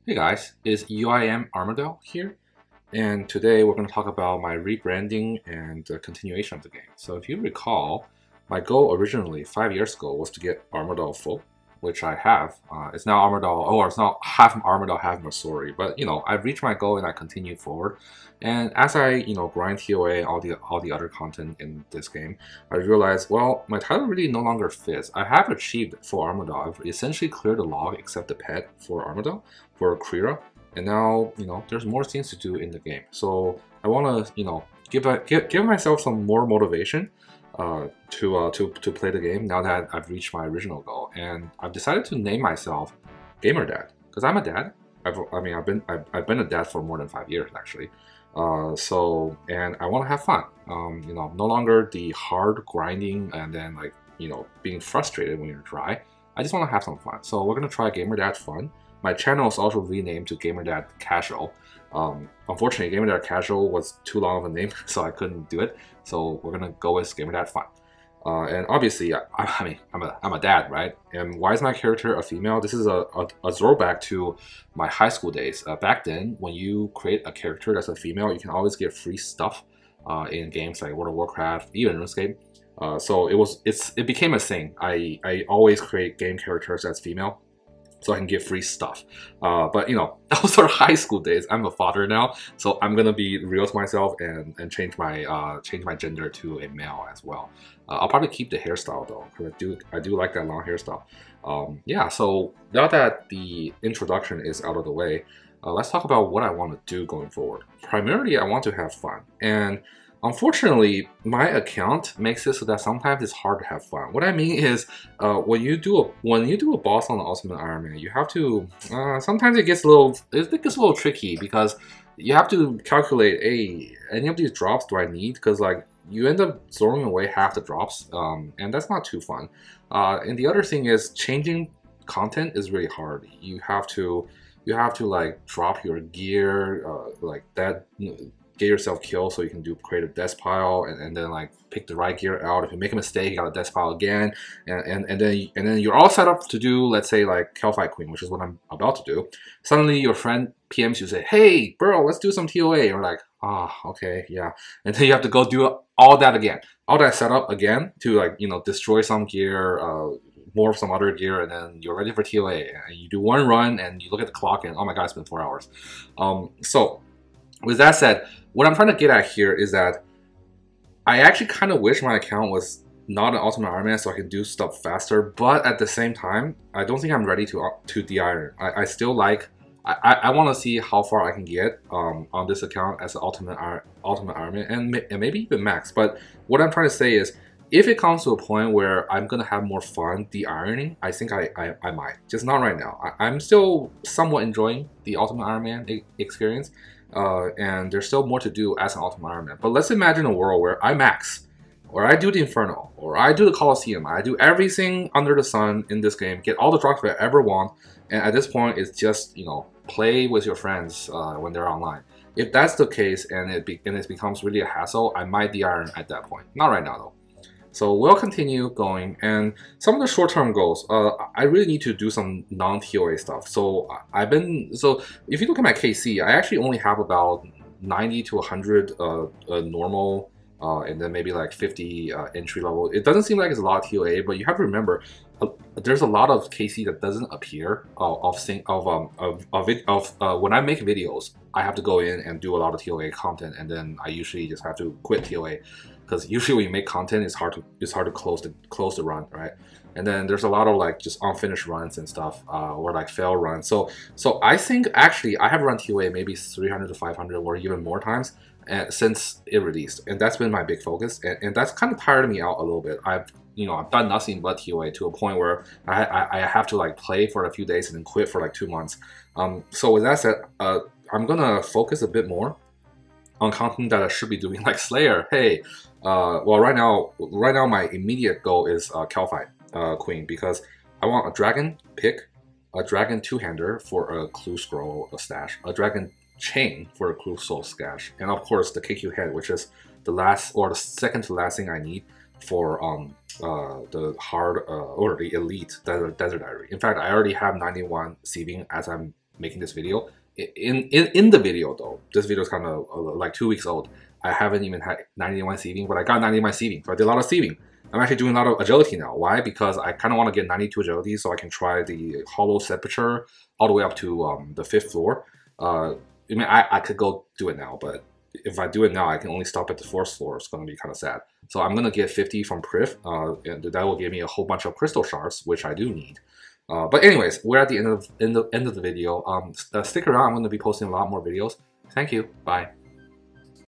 Hey guys, it's UIM Armadyl here, and today we're going to talk about my rebranding and the continuation of the game. So if you recall, my goal originally 5 years ago was to get Armadyl full, which I have. It's now Armadyl, or it's not half Armadyl, half Masori, but I've reached my goal and I continue forward. And as I grind TOA and all the other content in this game, I realized, well, my title really no longer fits. I have achieved full Armadyl. I've essentially cleared the log except the pet for Armadyl, for Krira, and now there's more things to do in the game. So I want to give myself some more motivation to play the game now that I've reached my original goal, and I've decided to name myself GamerDad because I'm a dad. I've been a dad for more than 5 years actually. And I want to have fun. No longer the hard grinding and then being frustrated when you're dry. I just want to have some fun. So we're gonna try GamerDad Fun. My channel is also renamed to GamerDad Casual. Unfortunately, GamerDad Casual was too long of a name, so I couldn't do it. So we're gonna go with GamerDad Fun. And obviously, I'm a dad, right? And why is my character a female? This is a throwback to my high school days. Back then, when you create a character that's a female, you can always get free stuff in games like World of Warcraft, even Runescape. So it became a thing. I always create game characters that's female, so I can get free stuff. But those are high school days. I'm a father now, so I'm gonna be real to myself and change my gender to a male as well. I'll probably keep the hairstyle though, because I do like that long hairstyle. Yeah, so now that the introduction is out of the way, let's talk about what I want to do going forward. Primarily, I want to have fun, and unfortunately, my account makes it so that sometimes it's hard to have fun. What I mean is, when you do a boss on the Ultimate Iron Man, you have to. Sometimes it gets a little tricky because you have to calculate, hey, any of these drops do I need? Because you end up throwing away half the drops, and that's not too fun. And the other thing is, changing content is really hard. You have to drop your gear get yourself killed so you can create a death pile and then pick the right gear out. If you make a mistake, you got a death pile again, and then you're all set up to do, let's say, Kelphite Queen, which is what I'm about to do. Suddenly your friend PMs you, say, hey bro, let's do some TOA. You're like, okay, yeah, and then you have to go do all that again, all that setup again to destroy some gear, more of some other gear, and then you're ready for TOA, and you do one run and you look at the clock and oh my god, it's been 4 hours. So with that said, what I'm trying to get at here is that I actually kind of wish my account was not an Ultimate Iron Man so I can do stuff faster, but at the same time, I don't think I'm ready to de-iron. I still I want to see how far I can get on this account as an Ultimate Iron Man and maybe even Max. But what I'm trying to say is, if it comes to a point where I'm gonna have more fun de-ironing, I think I might. Just not right now. I'm still somewhat enjoying the Ultimate Iron Man experience. And there's still more to do as an Ultimate Iron Man. But let's imagine a world where I max, or I do the Inferno, or I do the Colosseum. I do everything under the sun in this game, get all the drops I ever want, and at this point it's just, play with your friends when they're online. If that's the case and it becomes really a hassle, I might de-iron at that point. Not right now though. So we'll continue going, and some of the short-term goals, I really need to do some non-TOA stuff. So if you look at my KC, I actually only have about 90 to 100 normal, and then maybe 50 entry level. It doesn't seem like it's a lot of TOA, but you have to remember, there's a lot of KC that doesn't appear when I make videos. I have to go in and do a lot of TOA content, and then I usually just have to quit TOA. Because usually when you make content, it's hard to close the run, right? And then there's a lot of just unfinished runs and stuff, or fail runs. So I think actually I have run TOA maybe 300 to 500 or even more times since it released, and that's been my big focus, and that's kind of tired me out a little bit. I've done nothing but TOA to a point where I have to play for a few days and then quit for 2 months. So with that said, I'm gonna focus a bit more on content that I should be doing, like Slayer. Hey, well, right now my immediate goal is Kelphite Queen, because I want a dragon pick, a dragon two-hander for a clue scroll stash, a dragon chain for a clue soul stash, and of course the KQ head, which is the second to last thing I need for the hard or the elite desert diary. In fact, I already have 91 sieving as I'm making this video. In the video though, this video is kind of like 2 weeks old. I haven't even had 91 sieving, but I got 91 sieving, so I did a lot of sieving. I'm actually doing a lot of agility now. Why? Because I kind of want to get 92 agility so I can try the hollow sepulture all the way up to the 5th floor. I mean, I could go do it now, but if I do it now, I can only stop at the 4th floor. It's going to be kind of sad. So I'm going to get 50 from Priv, and that will give me a whole bunch of crystal shards, which I do need. But anyways, we're at the end of the video. Stick around. I'm going to be posting a lot more videos. Thank you. Bye.